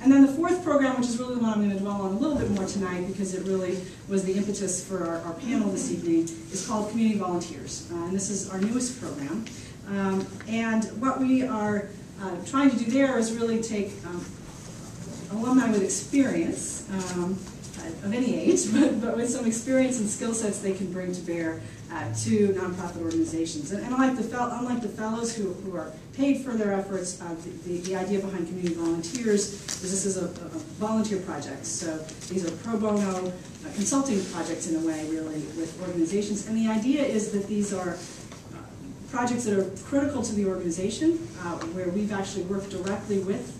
And then the fourth program, which is really the one I'm going to dwell on a little bit more tonight because it really was the impetus for our panel this evening, is called Community Volunteers. And this is our newest program. And what we are trying to do there is really take alumni with experience, of any age, but with some experience and skill sets they can bring to bear to nonprofit organizations. And unlike the fellows who are paid for their efforts, the idea behind Community Volunteers is this is a volunteer project. So these are pro bono consulting projects in a way, really, with organizations. And the idea is that these are projects that are critical to the organization, where we've actually worked directly with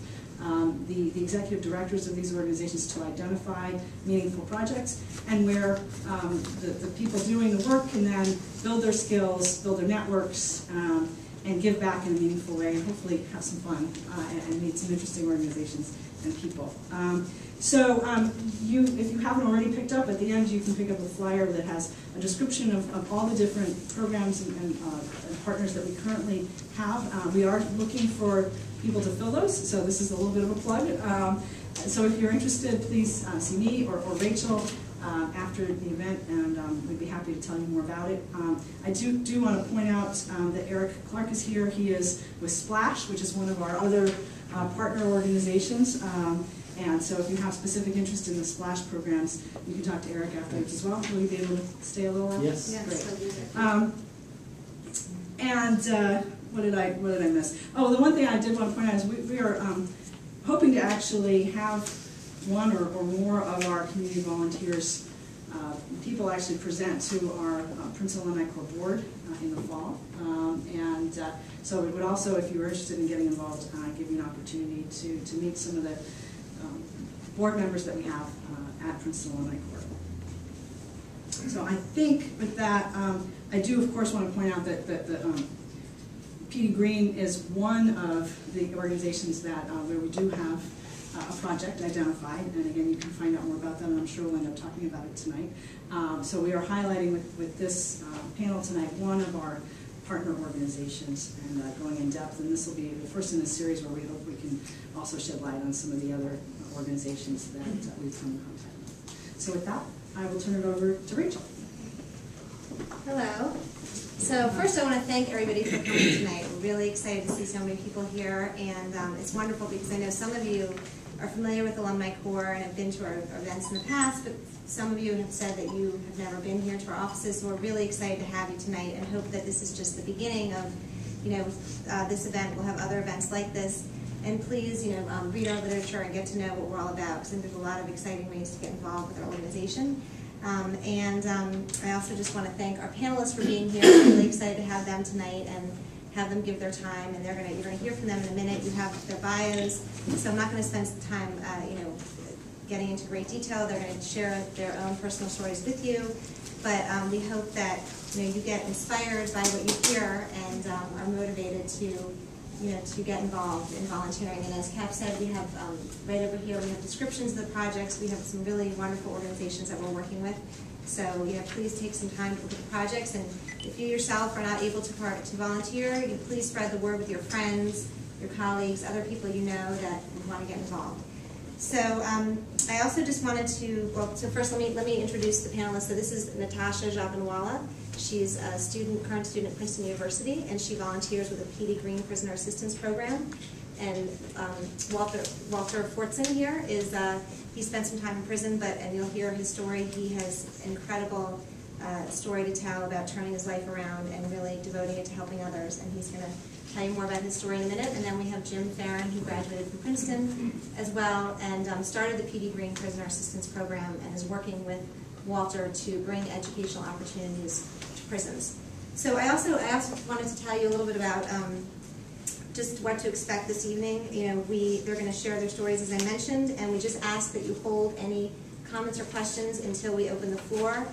the executive directors of these organizations to identify meaningful projects, and where the people doing the work can then build their skills, build their networks, and give back in a meaningful way, and hopefully have some fun and meet some interesting organizations and people. If you haven't already picked up, at the end you can pick up a flyer that has a description of all the different programs and partners that we currently have. We are looking for people to fill those, so this is a little bit of a plug. So if you're interested, please see me or Rachel after the event, and we'd be happy to tell you more about it. I do want to point out that Eric Clark is here. He is with Splash, which is one of our other partner organizations. And so if you have specific interest in the Splash programs, you can talk to Eric afterwards as well. Will you be able to stay a little while? Yes. Great. What did I miss? Oh, the one thing I did want to point out is we are hoping to actually have one or more of our community volunteers, people actually present to our Princeton AlumniCorps board in the fall. So it would also, if you were interested in getting involved, give you an opportunity to meet some of the board members that we have at Princeton AlumniCorps. So I think with that, I do of course want to point out that Petey Greene is one of the organizations that where we do have a project identified, and again you can find out more about that, and I'm sure we'll end up talking about it tonight. So we are highlighting with this panel tonight one of our partner organizations and going in depth, and this will be the first in a series where we hope we can also shed light on some of the other organizations that we've come in contact with. So with that, I will turn it over to Rachel. Hello. So first I want to thank everybody for coming tonight. We're really excited to see so many people here, and it's wonderful because I know some of you are familiar with AlumniCorps and have been to our events in the past, but some of you have said that you have never been here to our offices, so we're really excited to have you tonight and hope that this is just the beginning of, this event. We'll have other events like this, and please, read our literature and get to know what we're all about, because I think there's a lot of exciting ways to get involved with our organization. I also just want to thank our panelists for being here. I'm really excited to have them tonight and have them give their time, and you're going to hear from them in a minute. You have their bios, so I'm not going to spend some time, getting into great detail. They're going to share their own personal stories with you, but we hope that you get inspired by what you hear and are motivated to get involved in volunteering. And as Cap said, we have right over here, we have descriptions of the projects. We have some really wonderful organizations that we're working with. So please take some time to look at the projects, and if you yourself are not able to volunteer, please spread the word with your friends, your colleagues, other people you know that want to get involved. So I also just wanted to, so first let me introduce the panelists. So this is Natasha Japanwala. She's a current student at Princeton University, and she volunteers with the Petey Greene Prisoner Assistance Program. And Walter Fortson here is, he spent some time in prison, and you'll hear his story. He has an incredible story to tell about turning his life around and really devoting it to helping others, and he's going to tell you more about his story in a minute. And then we have Jim Farrin, who graduated from Princeton as well, and started the Petey Greene Prisoner Assistance Program and is working with Walter to bring educational opportunities to prisons. So I also wanted to tell you a little bit about just what to expect this evening. They're going to share their stories, as I mentioned, and we just ask that you hold any comments or questions until we open the floor.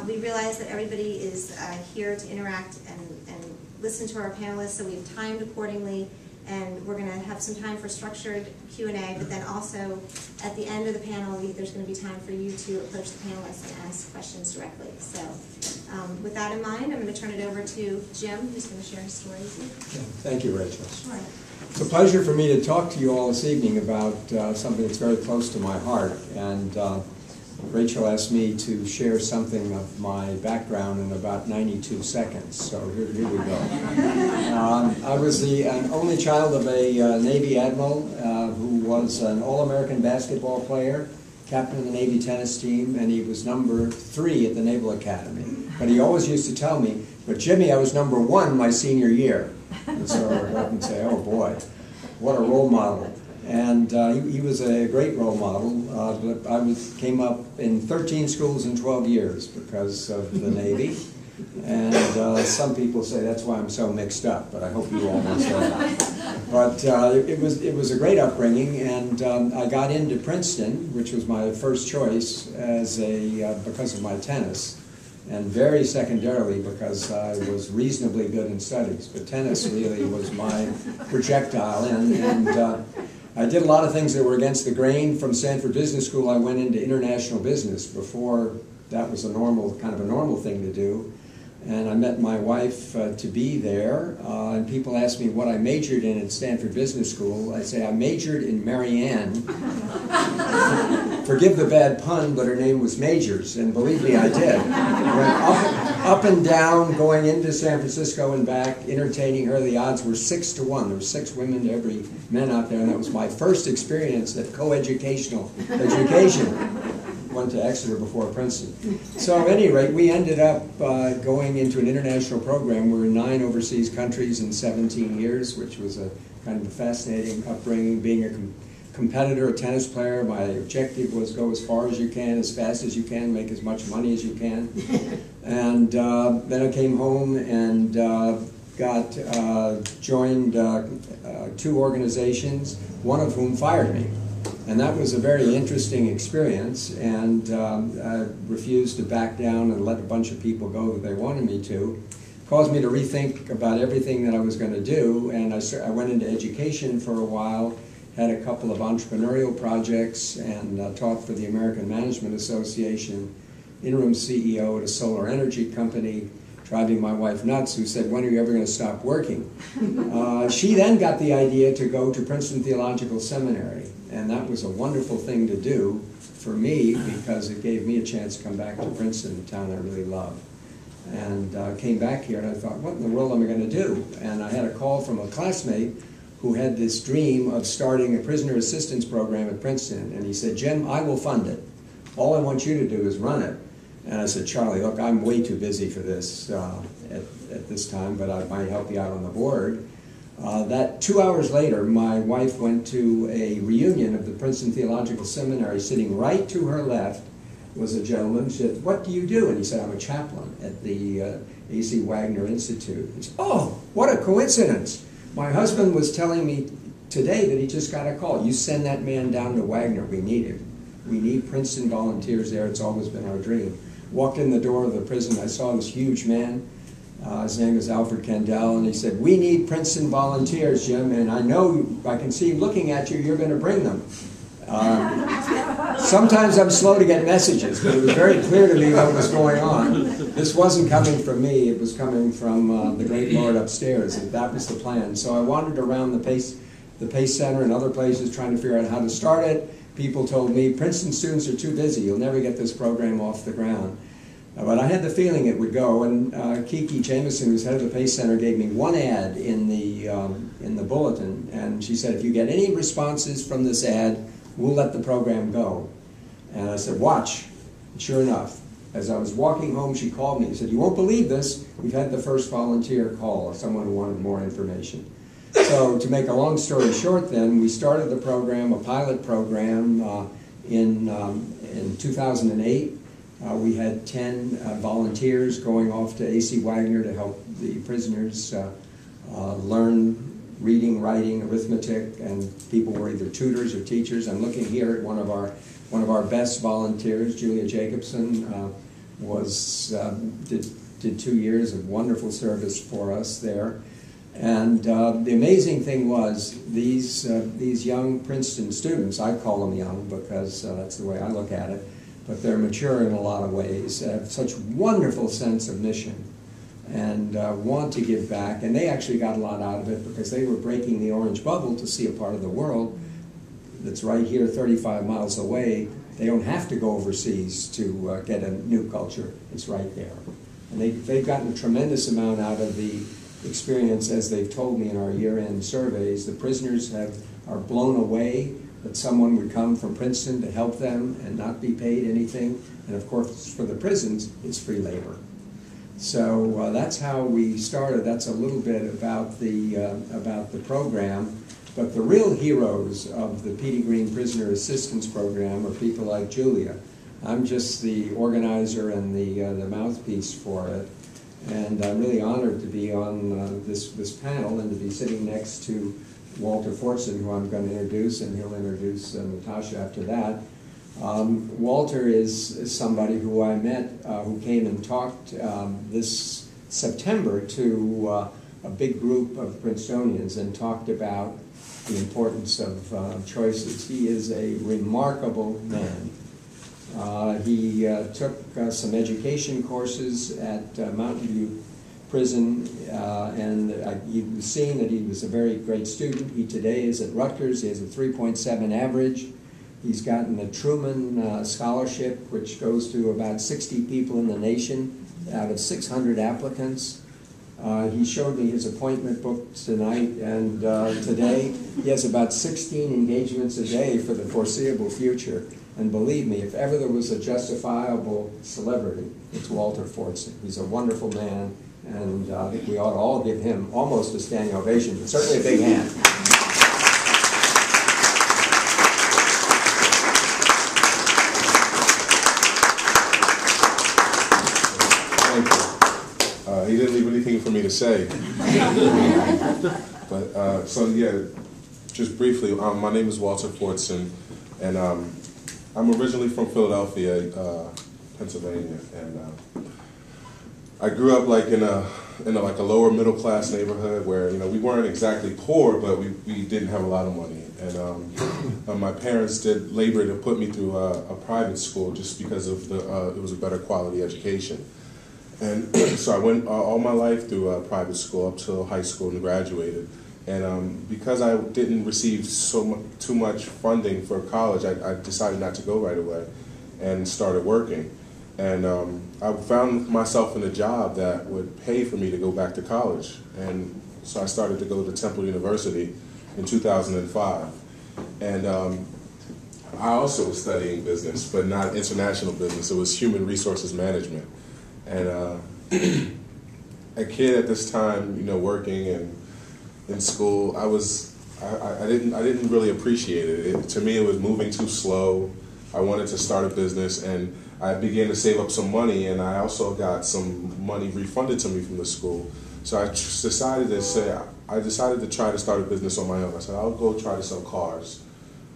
We realize that everybody is here to interact and listen to our panelists, so we've timed accordingly, and we're going to have some time for structured Q&A, but then also at the end of the panel, there's going to be time for you to approach the panelists and ask questions directly. So with that in mind, I'm going to turn it over to Jim, who's going to share his story with you. Thank you, Rachel. Sure. It's a pleasure for me to talk to you all this evening about something that's very close to my heart. And Rachel asked me to share something of my background in about 92 seconds. So here we go. I was the only child of a Navy admiral who was an All-American basketball player, captain of the Navy tennis team, and he was number 3 at the Naval Academy. But he always used to tell me, but Jimmy, I was number 1 my senior year. And so I would say, oh boy, what a role model. And he was a great role model. But I came up in 13 schools in 12 years because of the Navy. And some people say that's why I'm so mixed up, but I hope you all understand that. But it was a great upbringing, and I got into Princeton, which was my first choice, as because of my tennis. And very secondarily because I was reasonably good in studies. But tennis really was my projectile. And I did a lot of things that were against the grain. From Stanford Business School, I went into international business. Before that was kind of a normal thing to do. And I met my wife to be there. And people ask me what I majored in at Stanford Business School. I say I majored in Marianne. Forgive the bad pun, but her name was Majors, and believe me, I did. Went up and down, going into San Francisco and back, entertaining her. The odds were 6 to 1. There were 6 women to every man out there, and that was my first experience at coeducational education. Went to Exeter before Princeton. So at any rate, we ended up going into an international program. We were in 9 overseas countries in 17 years, which was a kind of a fascinating upbringing. Being a competitor, a tennis player, my objective was go as far as you can, as fast as you can, make as much money as you can. And then I came home and joined 2 organizations, one of whom fired me. And that was a very interesting experience, and I refused to back down and let a bunch of people go that they wanted me to. It caused me to rethink about everything that I was going to do, and I went into education for a while, had a couple of entrepreneurial projects, and taught for the American Management Association, interim CEO at a solar energy company, driving my wife nuts, who said, when are you ever going to stop working? She then got the idea to go to Princeton Theological Seminary, and that was a wonderful thing to do for me because it gave me a chance to come back to Princeton, a town I really love. And came back here and I thought, what in the world am I going to do? And I had a call from a classmate who had this dream of starting a prisoner assistance program at Princeton, and he said, Jim, I will fund it. All I want you to do is run it. And I said, Charlie, look, I'm way too busy for this at this time, but I might help you out on the board. That 2 hours later, my wife went to a reunion of the Princeton Theological Seminary. Sitting right to her left was a gentleman. She said, what do you do? And he said, I'm a chaplain at the A.C. Wagner Institute. He said, oh, what a coincidence. My husband was telling me today that he just got a call. You send that man down to Wagner. We need him. We need Princeton volunteers there. It's always been our dream. Walked in the door of the prison. I saw this huge man. His name is Alfred Kendall, and he said, we need Princeton volunteers, Jim, and I know, I can see looking at you, you're going to bring them. Sometimes I'm slow to get messages, but it was very clear to me what was going on. This wasn't coming from me, it was coming from the great Lord upstairs, and that was the plan. So I wandered around the Pace Center and other places trying to figure out how to start it. People told me, Princeton students are too busy, you'll never get this program off the ground. But I had the feeling it would go, and Kiki Jameson, who's head of the Pace Center, gave me one ad in the bulletin, and she said, if you get any responses from this ad, we'll let the program go. And I said, watch. And sure enough, as I was walking home, she called me and said, you won't believe this, we've had the first volunteer call, someone who wanted more information. So to make a long story short then, we started the program, a pilot program, in 2008. We had 10 volunteers going off to A.C. Wagner to help the prisoners learn reading, writing, arithmetic, and people were either tutors or teachers. I'm looking here at one of our best volunteers, Julia Jacobson, did 2 years of wonderful service for us there. And the amazing thing was these young Princeton students, I call them young because that's the way I look at it, but they're mature in a lot of ways, have such wonderful sense of mission. and want to give back. And they actually got a lot out of it because they were breaking the orange bubble to see a part of the world that's right here 35 miles away. They don't have to go overseas to get a new culture. It's right there. And they've gotten a tremendous amount out of the experience, as they've told me in our year-end surveys. The prisoners are blown away that someone would come from Princeton to help them and not be paid anything. And of course, for the prisons, it's free labor. So that's how we started. That's a little bit about the program. But the real heroes of the Petey Greene Prisoner Assistance Program are people like Julia. I'm just the organizer and the mouthpiece for it. And I'm really honored to be on this panel and to be sitting next to Walter Fortson, who I'm going to introduce, and he'll introduce Natasha after that. Walter is somebody who I met, who came and talked this September to a big group of Princetonians and talked about the importance of choices. He is a remarkable man. He took some education courses at Mountain View Prison, and you've seen that he was a very great student. He today is at Rutgers. He has a 3.7 average. He's gotten a Truman Scholarship, which goes to about 60 people in the nation out of 600 applicants. He showed me his appointment book tonight, and today he has about 16 engagements a day for the foreseeable future. And believe me, if ever there was a justifiable celebrity, it's Walter Fortson. He's a wonderful man, and I think we ought to all give him almost a standing ovation, but certainly a big hand. He didn't leave anything for me to say. But, so yeah, just briefly, my name is Walter Fortson, and I'm originally from Philadelphia, Pennsylvania, and I grew up like in a lower middle class neighborhood where, you know, we weren't exactly poor, but we didn't have a lot of money. And my parents did labor to put me through a private school just because of it was a better quality education. And so I went all my life through private school up till high school and graduated. And because I didn't receive too much funding for college, I decided not to go right away and started working. And I found myself in a job that would pay for me to go back to college. And so I started to go to Temple University in 2005. And I also was studying business, but not international business. It was human resources management. And a kid at this time, you know, working and in school, I didn't really appreciate it. To me, it was moving too slow. I wanted to start a business, and I began to save up some money, and I also got some money refunded to me from the school. So I decided to try to start a business on my own. I said, I'll go try to sell cars.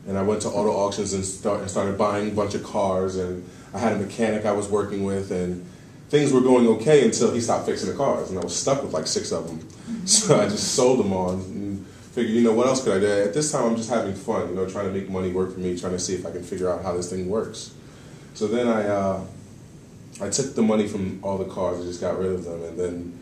And I went to auto auctions and started buying a bunch of cars, and I had a mechanic I was working with, and things were going okay until he stopped fixing the cars, and I was stuck with like 6 of them. So I just sold them on and figured, you know, what else could I do? At this time, I'm just having fun, you know, trying to make money work for me, trying to see if I can figure out how this thing works. So then I took the money from all the cars, I just got rid of them, and then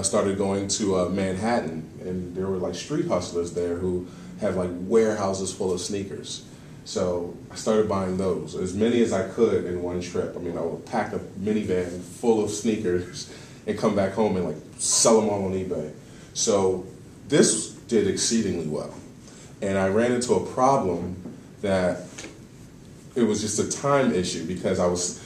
started going to Manhattan, and there were like street hustlers there who have like warehouses full of sneakers. So I started buying those, as many as I could in one trip. I mean, I would pack a minivan full of sneakers and come back home and like sell them all on eBay. So this did exceedingly well. And I ran into a problem that it was just a time issue because I was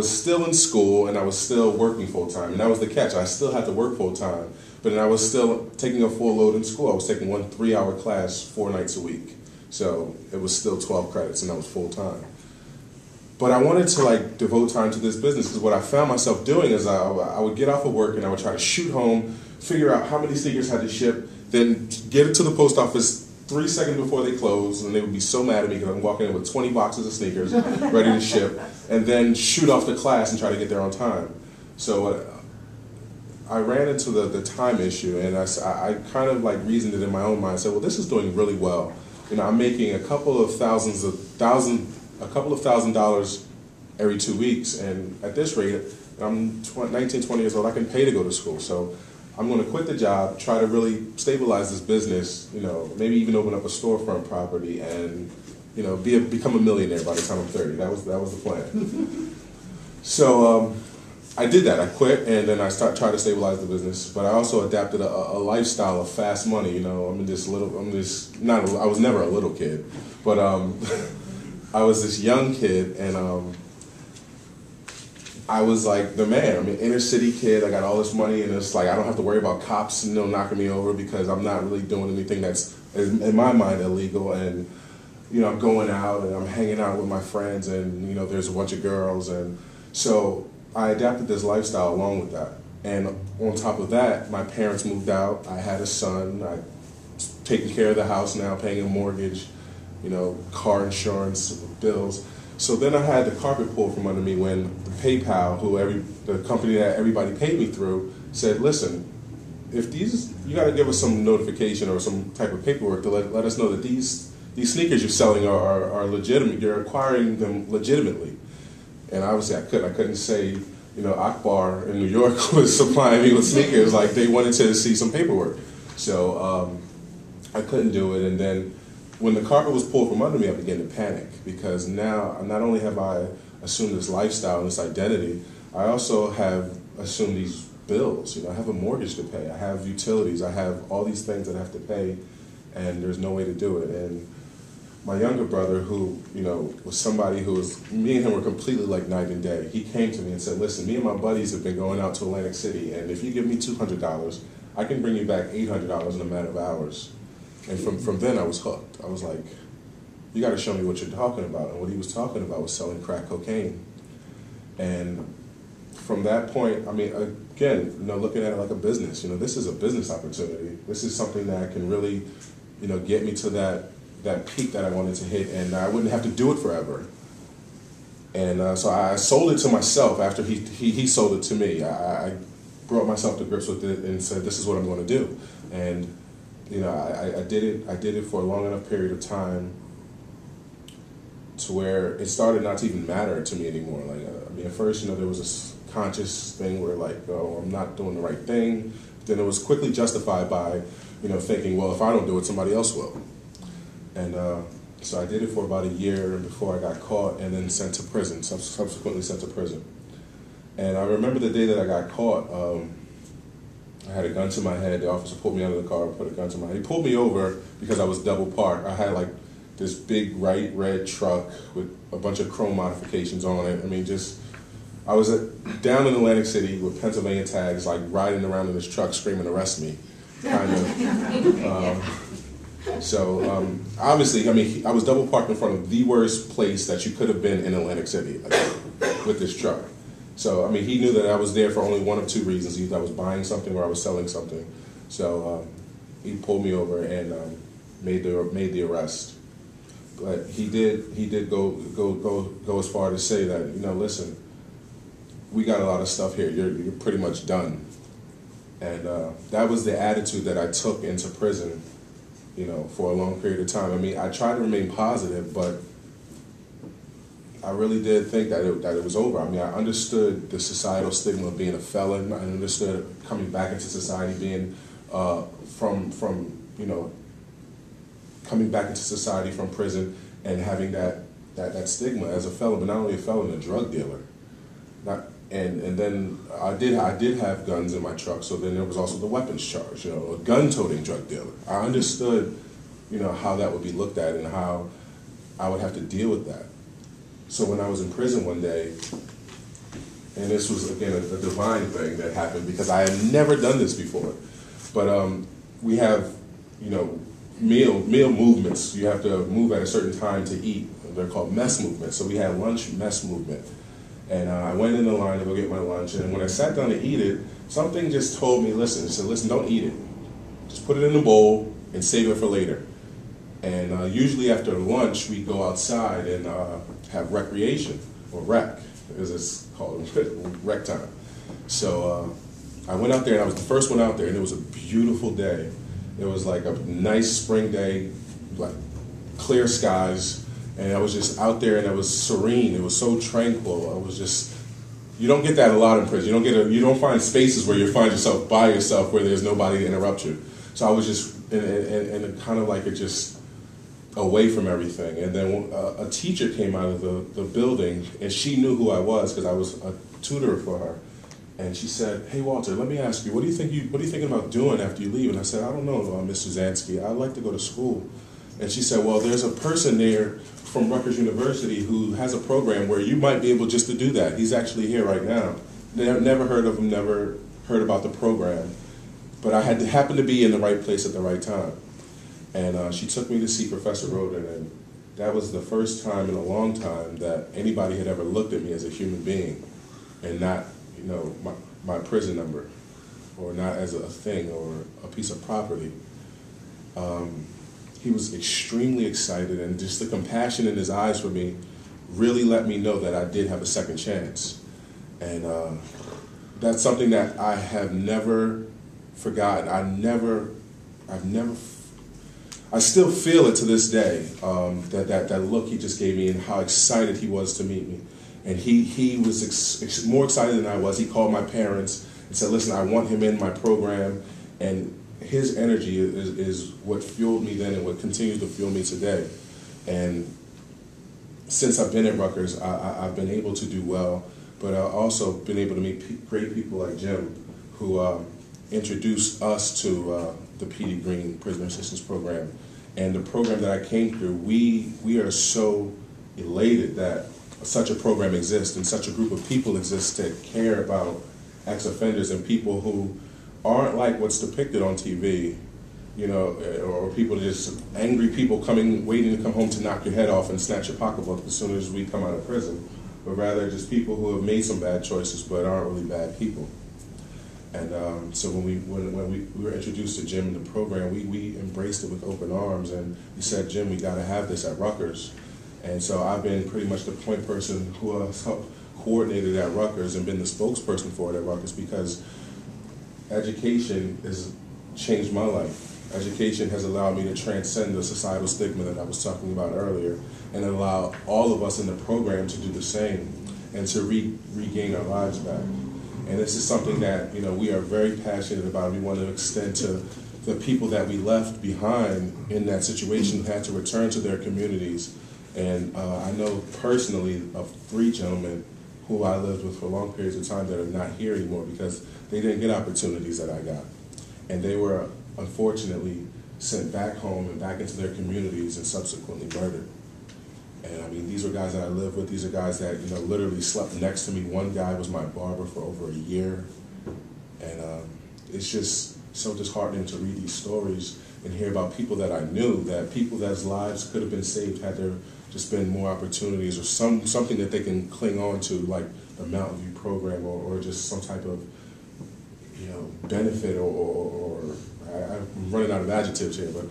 still in school and I was still working full time. And that was the catch. I still had to work full time, but then I was still taking a full load in school. I was taking one 3-hour class 4 nights a week. So it was still 12 credits, and that was full time. But I wanted to like devote time to this business because what I found myself doing is I would get off of work and I would try to shoot home, figure out how many sneakers I had to ship, then get it to the post office 3 seconds before they close, and they would be so mad at me because I'm walking in with 20 boxes of sneakers ready to ship, and then shoot off to class and try to get there on time. So I ran into the time issue, and I kind of like reasoned it in my own mind. I said, well, this is doing really well. You know, I'm making a couple of $1,000 every 2 weeks, and at this rate, I'm 19, 20 years old. I can pay to go to school. So I'm going to quit the job, try to really stabilize this business, you know, maybe even open up a storefront property and, you know, become a millionaire by the time I'm 30. That was the plan. So I did that. I quit, and then I tried to stabilize the business. But I also adapted a lifestyle of fast money. You know, I was never a little kid, but I was this young kid, and I was like the man. I'm an inner city kid. I got all this money, and it's like I don't have to worry about cops, you know, knocking me over because I'm not really doing anything that's, in my mind, illegal. And you know, I'm going out and I'm hanging out with my friends, and you know, there's a bunch of girls, and so I adapted this lifestyle along with that. And on top of that, my parents moved out. I had a son. I taking care of the house now, paying a mortgage, you know, car insurance, bills. So then I had the carpet pulled from under me when the PayPal, the company that everybody paid me through, said, listen, if you got to give us some notification or some type of paperwork to let us know that these sneakers you're selling are legitimate, you're acquiring them legitimately. And obviously I couldn't say, you know, Akbar in New York was supplying me with sneakers. Like, they wanted to see some paperwork. So I couldn't do it. And then when the carpet was pulled from under me, I began to panic, because now not only have I assumed this lifestyle and this identity, I also have assumed these bills. You know, I have a mortgage to pay. I have utilities. I have all these things that I have to pay, and there's no way to do it. And my younger brother, who, you know, was somebody who was, me and him were completely like night and day. He came to me and said, listen, me and my buddies have been going out to Atlantic City, and if you give me $200, I can bring you back $800 in a matter of hours. And from then I was hooked. I was like, you got to show me what you're talking about. And what he was talking about was selling crack cocaine. And from that point, I mean, again, you know, looking at it like a business, you know, this is a business opportunity. This is something that can really, you know, get me to that peak that I wanted to hit, and I wouldn't have to do it forever. And so I sold it to myself after he sold it to me. I brought myself to grips with it and said, this is what I'm going to do. And you know, I did it for a long enough period of time to where it started not to even matter to me anymore. Like, I mean, at first, you know, there was this conscious thing where, like, oh, I'm not doing the right thing. Then it was quickly justified by, you know, thinking, well, if I don't do it, somebody else will. And so I did it for about a year before I got caught, and then sent to prison, subsequently sent to prison. And I remember the day that I got caught, I had a gun to my head. The officer pulled me out of the car, put a gun to my head. He pulled me over because I was double parked. I had like this big bright red truck with a bunch of chrome modifications on it. I mean, I was down in Atlantic City with Pennsylvania tags, like riding around in this truck screaming, arrest me, kind of. So obviously, I mean, I was double parked in front of the worst place that you could have been in Atlantic City, like, with this truck. So, I mean, he knew that I was there for only one of two reasons. Either I was buying something or I was selling something. So he pulled me over and made the arrest. But he did go as far to say that, you know, listen, we got a lot of stuff here. You're pretty much done. And that was the attitude that I took into prison, you know, for a long period of time. I mean, I tried to remain positive, but I really did think that it was over. I mean, I understood the societal stigma of being a felon. I understood coming back into society, being you know, coming back into society from prison and having that stigma as a felon, but not only a felon, a drug dealer. And then I did have guns in my truck, so then there was also the weapons charge, you know, a gun-toting drug dealer. I understood, you know, how that would be looked at and how I would have to deal with that. So when I was in prison one day, and this was, again, a divine thing that happened because I had never done this before, but we have, you know, meal movements. You have to move at a certain time to eat. They're called mess movements. So we had lunch mess movement. And I went in the line to go get my lunch, and when I sat down to eat it, something just told me, listen, it said, listen, don't eat it. Just put it in the bowl and save it for later. And usually after lunch, we go outside and have recreation, or rec, as it's called, rec time. So I went out there, and I was the first one out there, and it was a beautiful day. It was like a nice spring day, like clear skies, and I was just out there, and it was serene. It was so tranquil. I was just You don't get that a lot in prison. You don't find spaces where you find yourself by yourself where there's nobody to interrupt you. So I was just in kind of like just away from everything. And then a teacher came out of the building, and she knew who I was because I was a tutor for her. And she said, "Hey Walter, let me ask you, what are you thinking about doing after you leave?" And I said, "I don't know, Miss Suzansky. I'd like to go to school." And she said, "Well, there's a person there from Rutgers University who has a program where you might be able just to do that. He's actually here right now. Never heard of him, never heard about the program. But I happened to be in the right place at the right time." And she took me to see Professor Roden, and that was the first time in a long time that anybody had ever looked at me as a human being and not, my prison number, or not as a thing or a piece of property. He was extremely excited, and just the compassion in his eyes for me really let me know that I did have a second chance. And that's something that I have never forgotten. I still feel it to this day, that look he just gave me and how excited he was to meet me. And he was more excited than I was. He called my parents and said, "Listen, I want him in my program." And his energy is what fueled me then and what continues to fuel me today. And since I've been at Rutgers, I've been able to do well, but I've also been able to meet great people like Jim, who introduced us to the Petey Greene Prisoner Assistance Program. And the program that I came through, we are so elated that such a program exists and such a group of people exists that care about ex-offenders and people who aren't like what's depicted on TV, or people just angry people waiting to come home to knock your head off and snatch your pocketbook as soon as we come out of prison, but rather just people who have made some bad choices but aren't really bad people. And so when we were introduced to Jim in the program, we embraced it with open arms, and we said, "Jim, we got to have this at Rutgers." And so I've been pretty much the point person who has helped coordinate it at Rutgers and been the spokesperson for it at Rutgers, because education has changed my life. Education has allowed me to transcend the societal stigma that I was talking about earlier, and allow all of us in the program to do the same and to regain our lives back. And this is something that we are very passionate about. We want to extend to the people that we left behind in that situation, who had to return to their communities. And I know personally of 3 gentlemen who I lived with for long periods of time that are not here anymore because they didn't get opportunities that I got. And they were unfortunately sent back home and back into their communities and subsequently murdered. And I mean, these are guys that I live with. These are guys that literally slept next to me. One guy was my barber for over a year. And it's just so disheartening to read these stories and hear about people that I knew, that people whose lives could have been saved had there just been more opportunities or something that they can cling on to, like the Mountain View program, or just some type of benefit, or I'm running out of adjectives here, but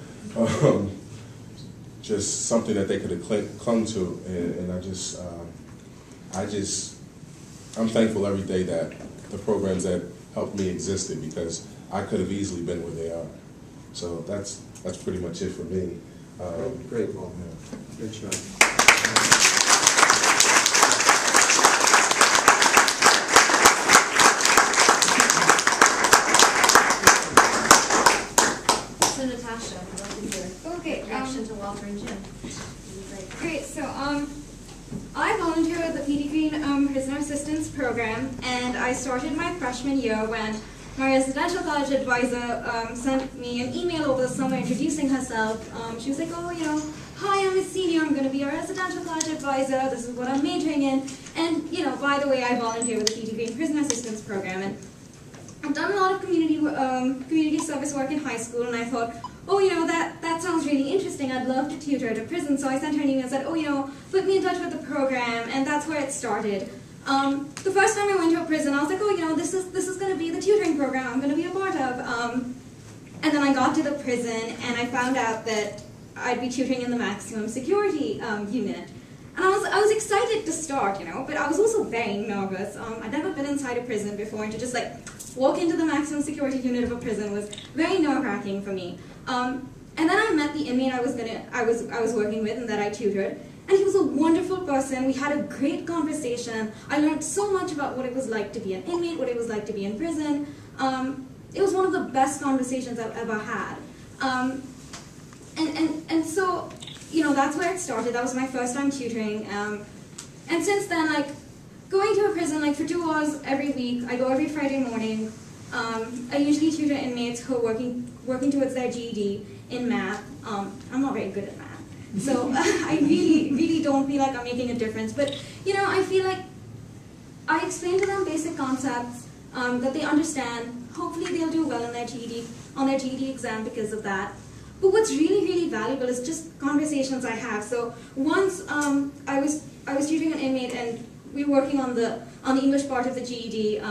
just something that they could have clung to. And I'm thankful every day that the programs that helped me existed, because I could have easily been where they are. So that's pretty much it for me. Great, Paul. Yeah. Good job. So Natasha, I'd love to hear Okay, reaction to Walter and Jim. Great. So I volunteer at the Petey Greene Prisoner Assistance Program, and I started my freshman year when my residential college advisor sent me an email over the summer introducing herself. She was like, "Oh, hi, I'm a senior. I'm going to be a residential college advisor. This is what I'm majoring in. And, by the way, I volunteer with the Petey Greene Prisoner Assistance Program. And I've done a lot of community service work in high school, and I thought, that sounds really interesting. I'd love to tutor at a prison." So I sent her an email and said, put me in touch with the program, and that's where it started. The first time I went to a prison, I was like, this is going to be the tutoring program I'm going to be a part of. And then I got to the prison, and I found out that I'd be tutoring in the maximum security unit. And I was excited to start, but I was also very nervous. I'd never been inside a prison before, and to just walk into the maximum security unit of a prison was very nerve-wracking for me. And then I met the inmate I was working with and that I tutored, and he was a wonderful person. We had a great conversation. I learned so much about what it was like to be an inmate, what it was like to be in prison. It was one of the best conversations I've ever had. And so, you know, that's where it started. That was my first time tutoring. And since then, like, going to a prison, like, for 2 hours every week, I go every Friday morning. I usually tutor inmates who are working towards their GED in math. I'm not very good at math. So I really don't feel like I'm making a difference. But, you know, I feel like I explain to them basic concepts that they understand. Hopefully they'll do well on their GED exam because of that. But what's really valuable is just conversations I have. So once I was tutoring an inmate, and we were working on the English part of the GED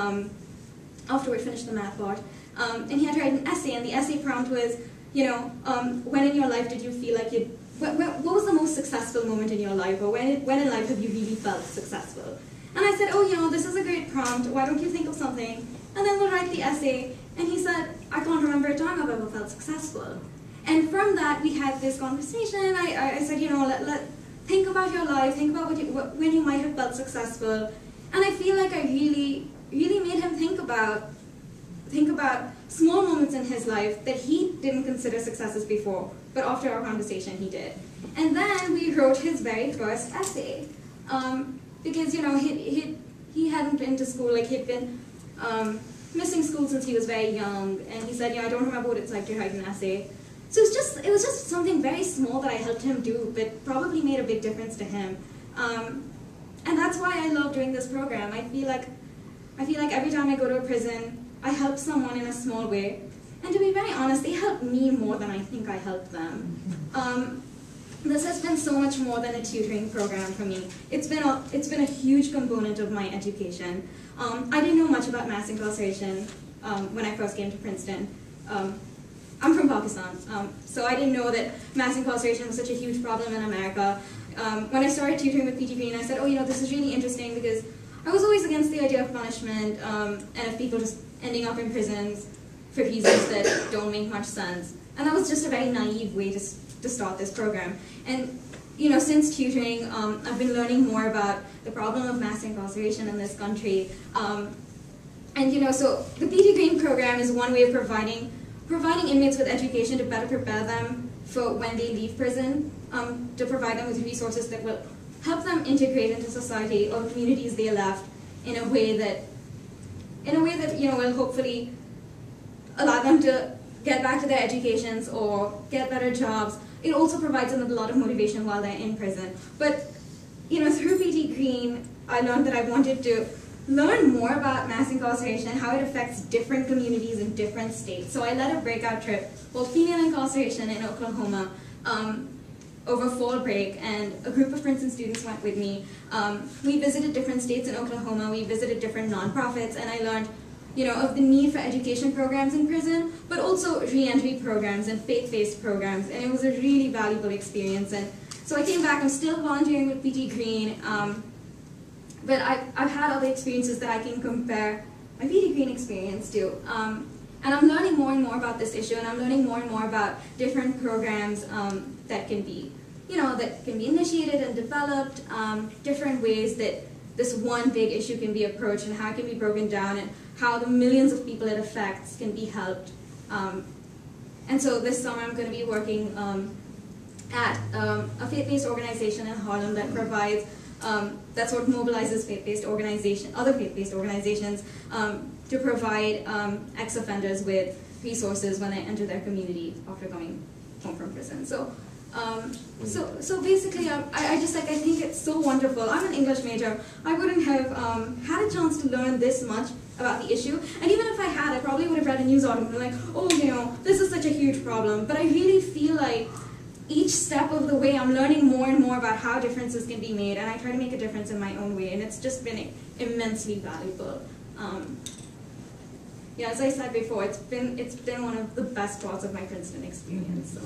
after we finished the math part, and he had to write an essay, and the essay prompt was, you know, when in your life did you feel like you, what was the most successful moment in your life, or when in life have you really felt successful? And I said, oh, you know, this is a great prompt, why don't you think of something? And then we'll write the essay. And he said, I can't remember a time I've ever felt successful. And from that, we had this conversation. I said, you know, think about your life, think about when you might have felt successful. And I feel like I really made him think about small moments in his life that he didn't consider successes before, but after our conversation, he did. And then we wrote his very first essay. Because, you know, he hadn't been to school, like he'd been missing school since he was very young, and he said, you know, I don't remember what it's like to write an essay. So it was just something very small that I helped him do, but probably made a big difference to him. And that's why I love doing this program. I feel like every time I go to a prison, I help someone in a small way. And to be very honest, they help me more than I think I helped them. This has been so much more than a tutoring program for me. It's been a huge component of my education. I didn't know much about mass incarceration when I first came to Princeton. I'm from Pakistan, so I didn't know that mass incarceration was such a huge problem in America. When I started tutoring with Petey Greene, I said, oh, you know, this is really interesting because I was always against the idea of punishment and of people just ending up in prisons for reasons that don't make much sense. And that was just a very naive way to start this program. And, you know, since tutoring, I've been learning more about the problem of mass incarceration in this country. And, you know, so the Petey Greene program is one way of providing inmates with education to better prepare them for when they leave prison, to provide them with resources that will help them integrate into society or communities they left in a way that you know, will hopefully allow them to get back to their educations or get better jobs. It also provides them with a lot of motivation while they're in prison. But, you know, through Petey Greene, I learned that I wanted to learn more about mass incarceration and how it affects different communities in different states. So I led a breakout trip called Female Incarceration in Oklahoma over fall break, and a group of Princeton students went with me. We visited different states in Oklahoma, we visited different nonprofits, and I learned, you know, of the need for education programs in prison, but also re-entry programs and faith-based programs, and it was a really valuable experience. And so I came back, I'm still volunteering with Petey Greene, but I've had other experiences that I can compare my Petey Greene experience to. And I'm learning more and more about this issue, and I'm learning more and more about different programs that can be, you know, that can be initiated and developed, different ways that this one big issue can be approached and how it can be broken down and how the millions of people it affects can be helped. And so this summer I'm going to be working at a faith-based organization in Harlem that provides, that sort of mobilizes other faith-based organizations to provide ex-offenders with resources when they enter their community after coming home from prison. So basically, I think it's so wonderful. I'm an English major. I wouldn't have had a chance to learn this much about the issue. And even if I had, I probably would have read a news article and like, oh, you know, this is such a huge problem. But I really feel like each step of the way, I'm learning more and more about how differences can be made, and I try to make a difference in my own way, and it's just been immensely valuable. Yeah, as I said before, it's been one of the best parts of my Princeton experience. So.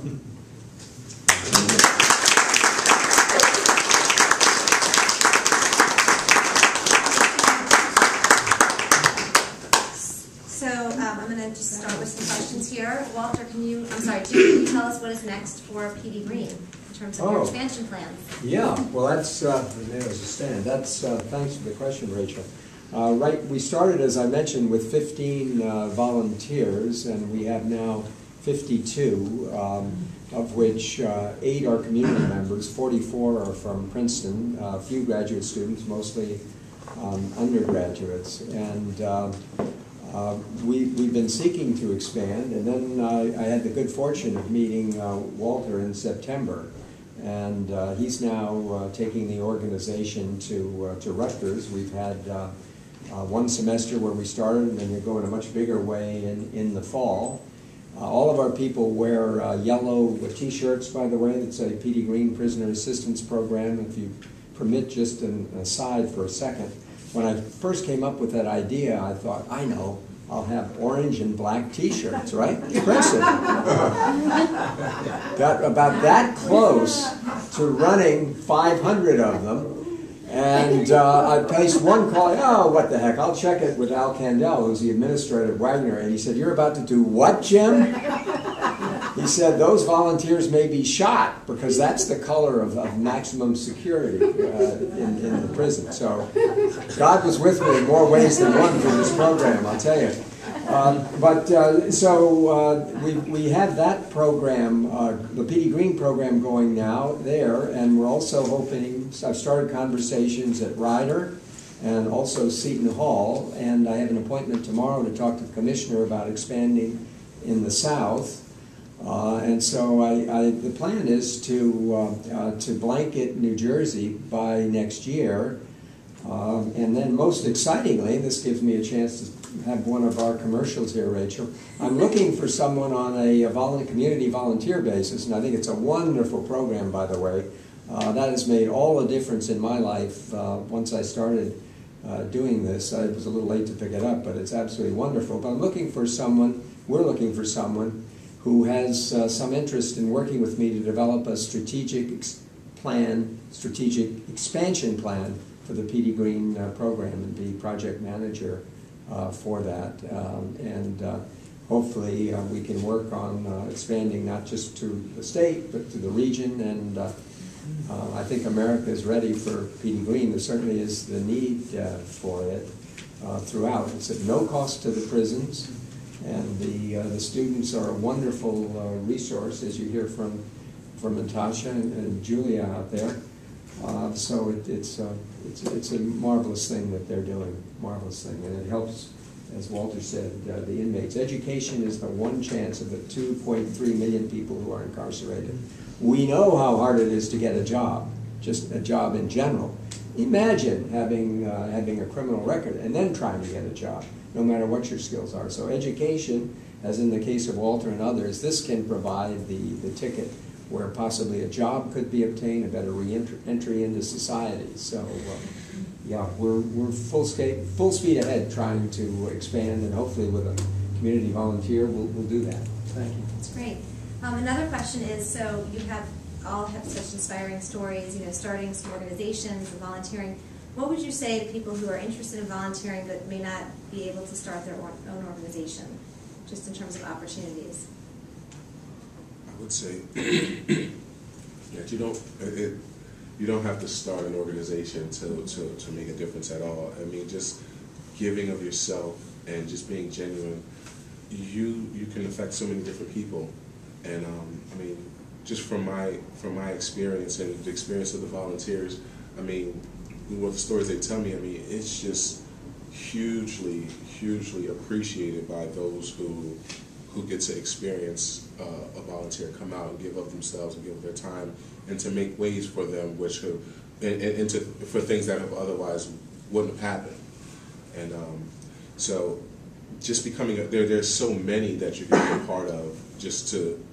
I'm going to just start with some questions here. Walter, can you tell us what is next for Petey Greene? terms of your expansion plans. Yeah, well, that's, there's a stand. That's, thanks for the question, Rachel. Right, we started, as I mentioned, with 15 volunteers, and we have now 52, of which 8 are community members, 44 are from Princeton, a few graduate students, mostly undergraduates. And we've been seeking to expand, and then I had the good fortune of meeting Walter in September, and he's now taking the organization to Rutgers. We've had one semester where we started, and then we go in a much bigger way in the fall. All of our people wear yellow T-shirts, by the way, that say Petey Greene Prisoner Assistance Program. If you permit just an aside for a second, when I first came up with that idea, I thought, I know, I'll have orange and black T-shirts, right? Princeton. Got about that close to running 500 of them. And I placed one call, oh, what the heck, I'll check it with Al Candell, who's the administrator at Wagner. And he said, you're about to do what, Jim? He said, those volunteers may be shot, because that's the color of maximum security in the prison. So God was with me in more ways than one for this program, I'll tell you. We have that program, the Petey Greene program, going now there, and we're also hoping, I've started conversations at Ryder and also Seton Hall, and I have an appointment tomorrow to talk to the commissioner about expanding in the South. And so the plan is to blanket New Jersey by next year. And then most excitingly, this gives me a chance to have one of our commercials here, Rachel. I'm looking for someone on a community volunteer basis, and I think it's a wonderful program, by the way. That has made all the difference in my life once I started doing this. I was a little late to pick it up, but it's absolutely wonderful. But I'm looking for someone, we're looking for someone who has some interest in working with me to develop a strategic expansion plan for the Petey Greene program and be project manager for that. Hopefully we can work on expanding not just to the state, but to the region. And I think America is ready for Petey Greene. There certainly is the need for it throughout. It's at no cost to the prisons. And the students are a wonderful resource, as you hear from Natasha and Julia out there. So it's a marvelous thing that they're doing, marvelous thing, and it helps, as Walter said, the inmates. Education is the one chance of the 2.3 million people who are incarcerated. We know how hard it is to get a job, just a job in general. Imagine having a criminal record and then trying to get a job, no matter what your skills are. So education, as in the case of Walter and others, this can provide the ticket where possibly a job could be obtained, a better re-entry into society. So, yeah, we're full speed ahead trying to expand, and hopefully with a community volunteer, we'll do that. Thank you. That's great. Another question is, so you all have such inspiring stories, starting some organizations and volunteering. What would you say to people who are interested in volunteering but may not be able to start their own organization, just in terms of opportunities? I would say that you don't have to start an organization to make a difference at all. I mean, just giving of yourself and just being genuine, you can affect so many different people. And I mean, just from my experience and the experience of the volunteers, I mean, what the stories they tell me, I mean, it's just hugely appreciated by those who get to experience a volunteer come out and give up themselves and give up their time, and to make ways for them which could, and for things that have otherwise wouldn't have happened. And so just becoming there's so many that you can be a part of. Just to,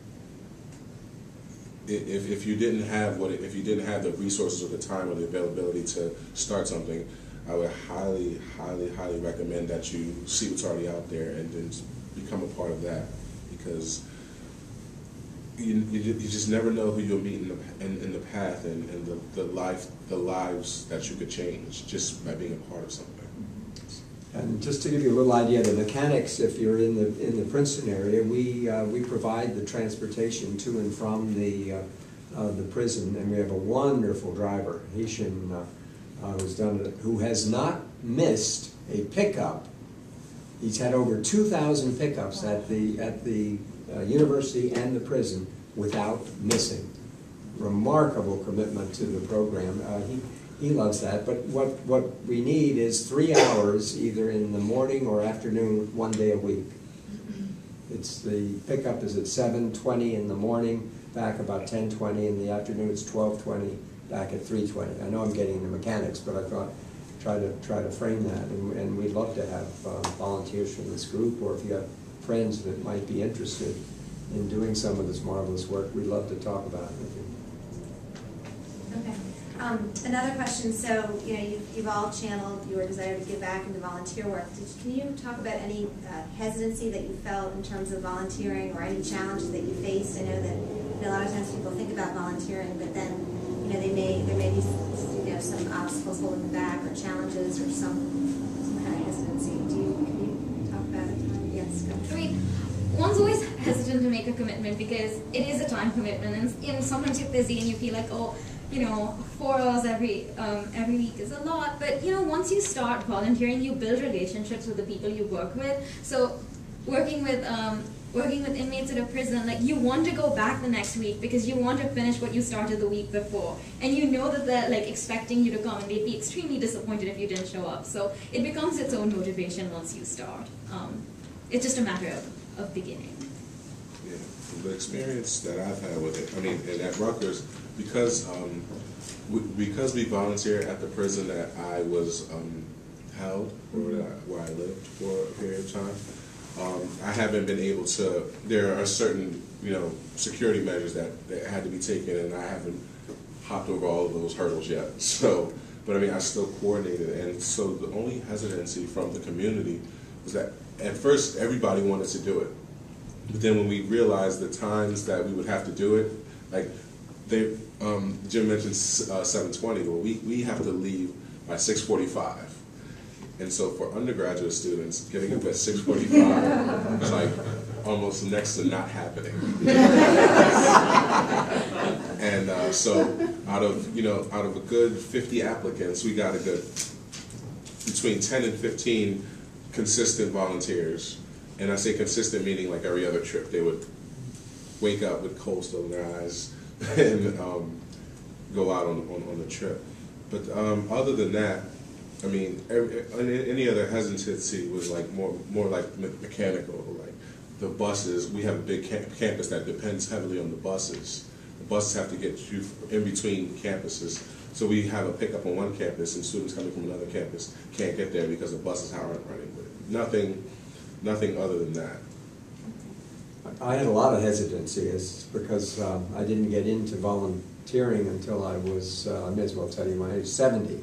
if you didn't have the resources or the time or the availability to start something, I would highly recommend that you see what's already out there and then become a part of that, because you just never know who you'll meet in the path and the lives that you could change just by being a part of something. And just to give you a little idea of the mechanics, if you're in the Princeton area, we provide the transportation to and from the of the prison, and we have a wonderful driver, Haitian, who has not missed a pickup. He's had over 2,000 pickups at the university and the prison without missing. Remarkable commitment to the program. He loves that. But what we need is 3 hours, either in the morning or afternoon, 1 day a week. It's the pickup is at 7:20 in the morning, back about 10:20 in the afternoon. It's 12:20, back at 3:20. I know I'm getting into mechanics, but I thought try to frame that, and we'd love to have volunteers from this group, or if you have friends that might be interested in doing some of this marvelous work, we'd love to talk about it with you. Okay. Another question. So, you've all channeled your desire to give back into volunteer work. Can you talk about any hesitancy that you felt in terms of volunteering, or any challenges that you faced? I know that a lot of times people think about volunteering, but then there may be some obstacles holding them back, or challenges, or some kind of hesitancy. Can you talk about it? Yes. Go. I mean, one's always hesitant to make a commitment because it is a time commitment, and sometimes you're busy and you feel like, 4 hours every week is a lot. But once you start volunteering, you build relationships with the people you work with. So working with inmates at a prison, like, you want to go back the next week because you want to finish what you started the week before, and you know that they're like expecting you to come, and they'd be extremely disappointed if you didn't show up. So it becomes its own motivation once you start. It's just a matter of beginning. Yeah, the experience that I've had with it, and at Rutgers, because we volunteer at the prison that I was held, or where I lived for a period of time, I haven't been able to. There are certain security measures that had to be taken, and I haven't hopped over all of those hurdles yet. So, but I still coordinated, and so the only hesitancy from the community was that at first everybody wanted to do it, but then when we realized the times that we would have to do it, like Jim mentioned 7:20. Well, we have to leave by 6:45. And so for undergraduate students, getting up at 6:45 is like almost next to not happening. And so out of a good 50 applicants, we got a good between 10 and 15 consistent volunteers. And I say consistent meaning like every other trip they would wake up with coal still in their eyes and go out on the trip. But other than that, any other hesitancy was like more like mechanical, like the buses. We have a big campus that depends heavily on the buses. The buses have to get you in between campuses. So we have a pickup on one campus, and students coming from another campus can't get there because the buses aren't running. But nothing other than that. I had a lot of hesitancy because I didn't get into volunteering until I was, I may as well tell you my age, 70.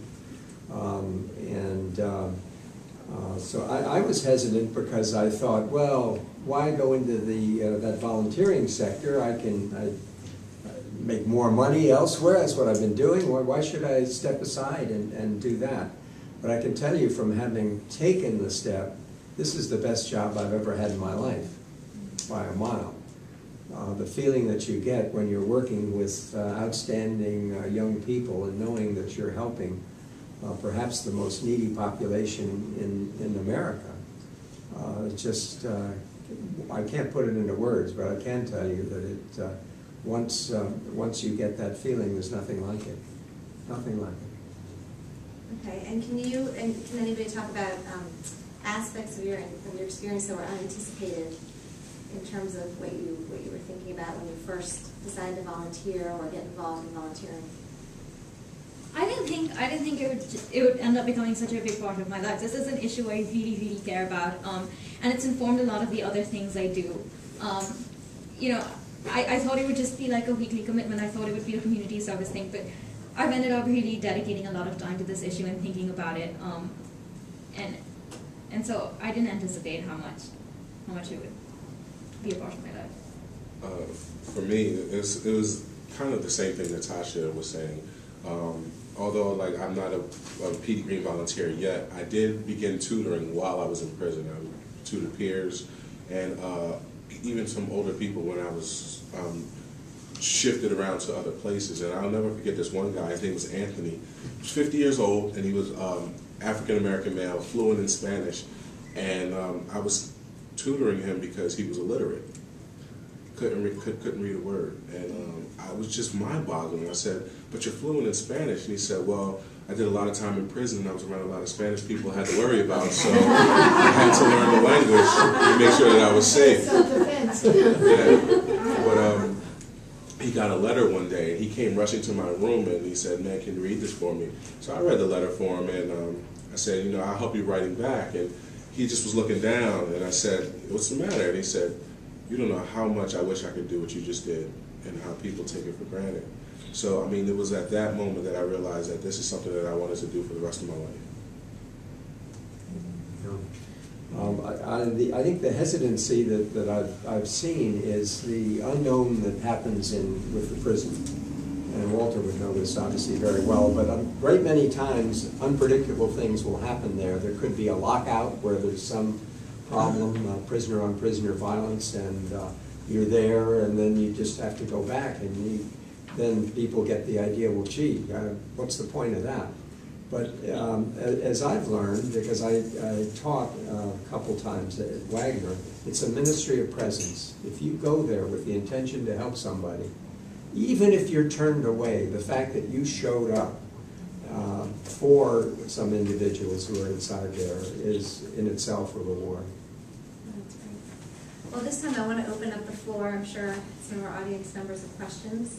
So I was hesitant because I thought, well, why go into that volunteering sector? I make more money elsewhere. That's what I've been doing. Why should I step aside and do that? But I can tell you from having taken the step, this is the best job I've ever had in my life, by a mile. The feeling that you get when you're working with outstanding young people and knowing that you're helping perhaps the most needy population in America. I can't put it into words, but I can tell you that once you get that feeling, there's nothing like it. Nothing like it. Okay, and can anybody talk about aspects of your experience that were unanticipated in terms of what you were thinking about when you first decided to volunteer or get involved in volunteering? I didn't think it would end up becoming such a big part of my life. This is an issue I really, really care about, and it's informed a lot of the other things I do. I thought it would just be like a weekly commitment. I thought it would be a community service thing, but I've ended up really dedicating a lot of time to this issue and thinking about it, and so I didn't anticipate how much it would be a part of my life. For me, it was kind of the same thing Natasha was saying. Although I'm not a Petey Greene volunteer yet, I did begin tutoring while I was in prison. I tutored peers and even some older people when I was shifted around to other places. And I'll never forget this one guy. His name was Anthony. He was 50 years old, and he was African-American male, fluent in Spanish. And I was tutoring him because he was illiterate. Couldn't read a word. And I was just mind-boggling. I said, but you're fluent in Spanish. And he said, well, I did a lot of time in prison, and I was around a lot of Spanish people I had to worry about, so I had to learn the language to make sure that I was safe. Self-defense. Yeah. But he got a letter one day, and he came rushing to my room, and he said, man, can you read this for me? So I read the letter for him, and I said, you know, I'll help you writing back. And he just was looking down, and I said, what's the matter? And he said, you don't know how much I wish I could do what you just did, and how people take it for granted. So, I mean, it was at that moment that I realized that this is something that I wanted to do for the rest of my life. I think the hesitancy that I've seen is the unknown that happens with the prison. And Walter would know this obviously very well, but a great many times unpredictable things will happen there. There could be a lockout where there's some problem, prisoner-on-prisoner violence, and you're there, and then you just have to go back, and then people get the idea, well, gee, what's the point of that? But as I've learned, because I taught a couple times at Wagner, it's a ministry of presence. If you go there with the intention to help somebody, even if you're turned away, the fact that you showed up for some individuals who are inside there is in itself a reward. That's great. Well, this time I want to open up the floor. I'm sure some of our audience members have questions.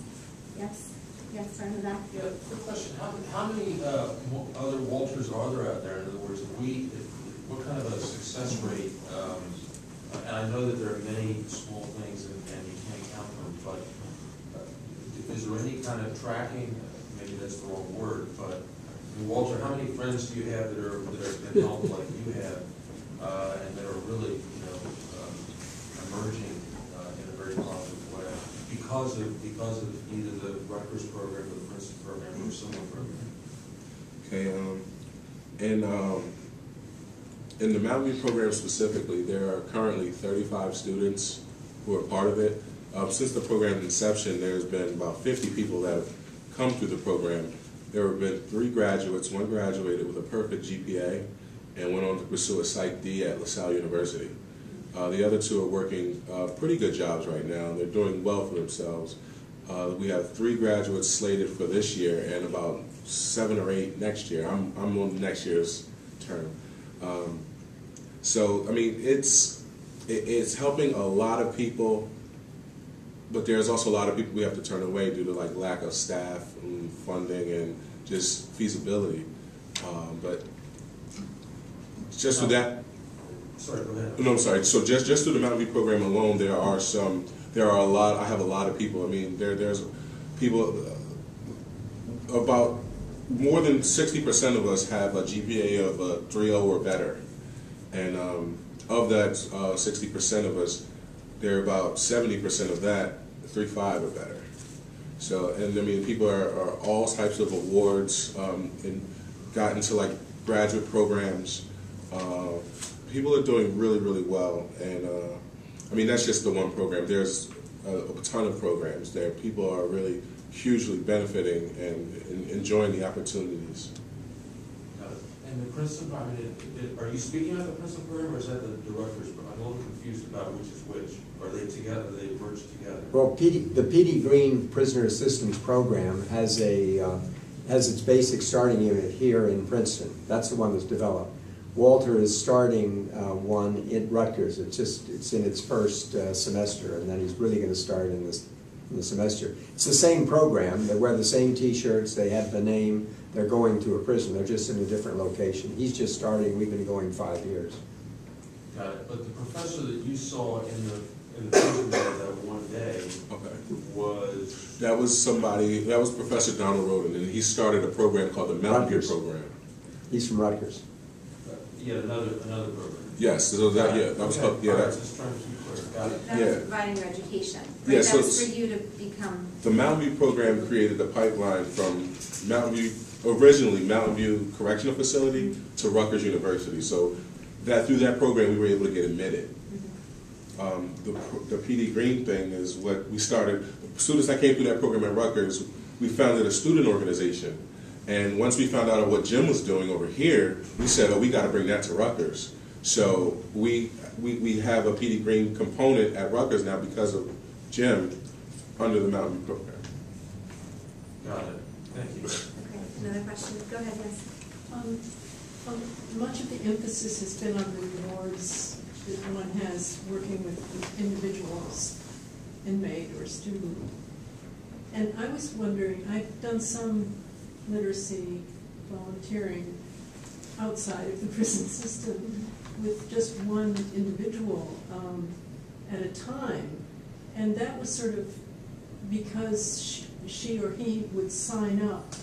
Yes? Yes, starting with that. Yeah, quick question. How many other Walters are there out there? In other words, what kind of a success rate? And I know that there are many small things and you can't count them, but is there any kind of tracking? Maybe that's the wrong word, but I mean, Walter, how many friends do you have that have been helped like you have, and that are really, emerging in a very positive way because of either the Rutgers program or the Princeton program or a similar program? Okay, in the Mountain View program specifically, there are currently 35 students who are part of it. Since the program's inception, there's been about 50 people that have come through the program. There have been 3 graduates. One graduated with a perfect GPA and went on to pursue a Psych D at LaSalle University. The other 2 are working pretty good jobs right now. They're doing well for themselves. We have 3 graduates slated for this year and about 7 or 8 next year. I'm on next year's term. So, I mean, it's helping a lot of people, but there's also a lot of people we have to turn away due to like lack of staff and funding and just feasibility. But just with that. Sorry, go ahead. No, I'm sorry. So just through the Mountain View program alone, there are a lot. I have a lot of people. I mean, there's people. About more than 60% of us have a GPA of a 3.0 or better, and of that 60% of us, there are about 70% of that 3.5 or better. So, and I mean, people are all types of awards and got into like graduate programs. People are doing really, really well, and I mean, that's just the one program. There's a ton of programs there. People are really hugely benefiting and enjoying the opportunities. And the Princeton program, are you speaking of the Princeton program, or is that the Rutgers program? I'm a little confused about which is which. Are they together? Are they merged together? Well, the Petey Greene Prisoner Assistance Program has its basic starting unit here in Princeton. That's the one that's developed. Walter is starting one in Rutgers. It's in its first semester, and then he's really going to start in the semester. It's the same program. They wear the same T-shirts. They have the name. They're going to a prison. They're just in a different location. He's just starting. We've been going 5 years. Got it. But the professor that you saw in the prison that one day was... That was Professor Donald Roden, and he started a program called the Mountain View program. He's from Rutgers. Yeah, another program. Yes, so that was called, yeah. Just trying to keep clear. Got it. That was providing your education. Right? Yeah, That was for you to become... The Mountain View program created the pipeline from originally Mountain View Correctional Facility to Rutgers University. So through that program we were able to get admitted. the Petey Greene thing is what we started. Students that came through that program at Rutgers, we founded a student organization. And once we found out what Jim was doing over here, we said, oh, we got to bring that to Rutgers. So we have a Petey Greene component at Rutgers now because of Jim under the Mountain View program. Got it. Thank you. Okay, another question. Go ahead, yes. Much of the emphasis has been on rewards that one has working with individuals, inmate or student. And I was wondering, I've done some literacy volunteering outside of the prison system with just one individual at a time. And that was sort of because she or he would sign up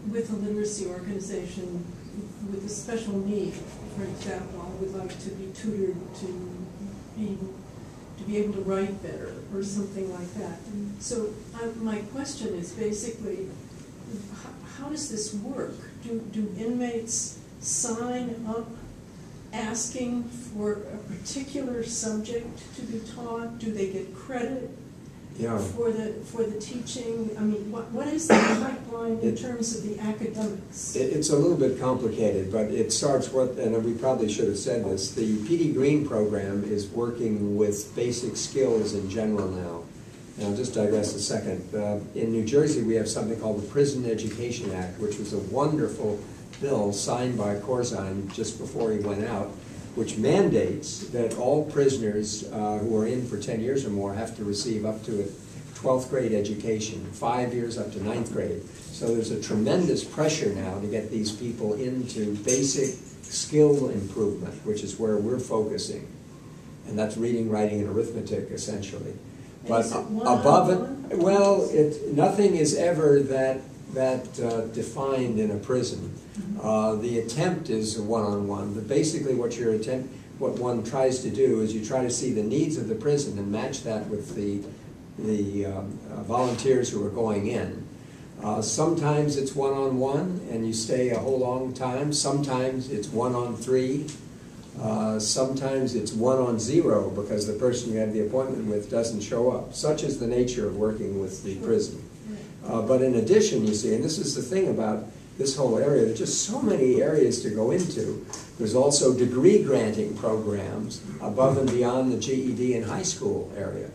with a literacy organization with a special need. For example, I would like to be tutored to be able to write better or something like that. So my question is basically, how does this work? Do inmates sign up asking for a particular subject to be taught? Do they get credit for the teaching? I mean, what is the pipeline in terms of the academics? It's a little bit complicated, but it starts with, and we probably should have said this, the Petey Greene program is working with basic skills in general now. And I'll just digress a second. In New Jersey, we have something called the Prison Education Act, which was a wonderful bill signed by Corzine just before he went out, which mandates that all prisoners who are in for 10 years or more have to receive up to a 12th grade education, 5 years up to 9th grade. So there's a tremendous pressure now to get these people into basic skill improvement, which is where we're focusing. And that's reading, writing, and arithmetic, essentially. But above it, well, nothing is ever that defined in a prison. The attempt is a one-on-one, but basically what one tries to do is you try to see the needs of the prison and match that with the volunteers who are going in. Sometimes it's one-on-one and you stay a whole long time. Sometimes it's 1-on-3. Sometimes it's 1-on-0 because the person you have the appointment with doesn't show up. Such is the nature of working with the prison. But in addition, you see, and this is the thing about this whole area, there's just so many areas to go into. There's also degree granting programs above and beyond the GED and high school area.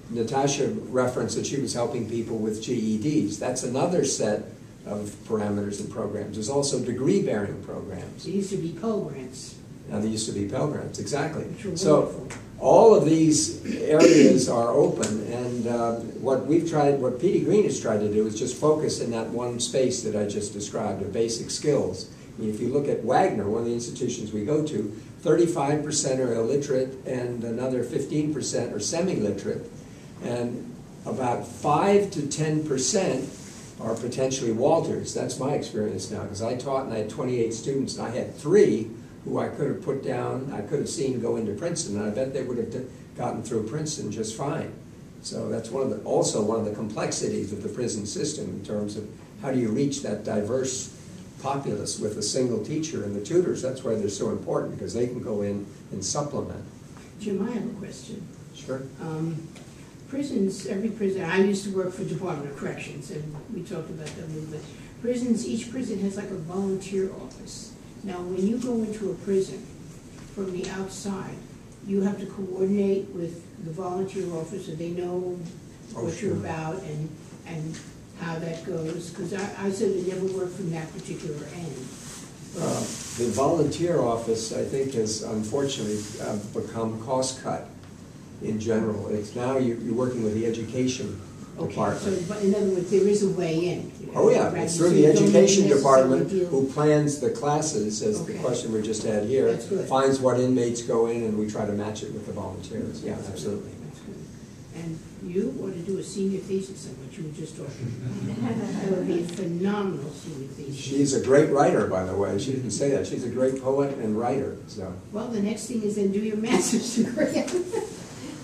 Natasha referenced that she was helping people with GEDs. That's another set of parameters and programs. There's also degree-bearing programs. There used to be Pell Grants. Now there used to be Pell Grants, exactly. So wonderful. All of these areas are open, and what Petey Greene has tried to do is just focus in that one space that I just described, of basic skills. I mean, if you look at Wagner, one of the institutions we go to, 35% are illiterate and another 15% are semi-literate, and about 5 to 10% are potentially Walters. That's my experience now, because I taught and I had 28 students, and I had 3 who I could have put down, I could have seen go into Princeton, and I bet they would have gotten through Princeton just fine. So that's also one of the complexities of the prison system in terms of how do you reach that diverse populace with a single teacher and the tutors. That's why they're so important, because they can go in and supplement. Jim, I have a question. Sure. Prisons, every prison, I used to work for Department of Corrections, and we talked about that a little bit. Prisons, each prison has like a volunteer office. Now, when you go into a prison from the outside, you have to coordinate with the volunteer office so they know what you're about and how that goes. Because I said it never worked from that particular end. The volunteer office, I think, has unfortunately become cost-cut in general. It's now you're working with the education department. So, but in other words, there is a way in. Oh yeah, it's through the education department who plans the classes, as the question we just had here, finds what inmates go in, and we try to match it with the volunteers. Yeah, absolutely. That's good. And you ought to do a senior thesis on what you were just talking about. That would be a phenomenal senior thesis. She's a great writer, by the way. She didn't say that. She's a great poet and writer. So. Well, the next thing is then do your master's degree.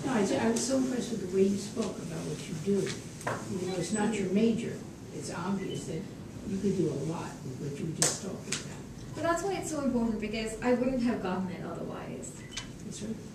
No, I was so impressed with the way you spoke about what you do. You know, it's not your major. It's obvious that you could do a lot with what you were just talking about. But that's why it's so important, because I wouldn't have gotten it otherwise. That's right.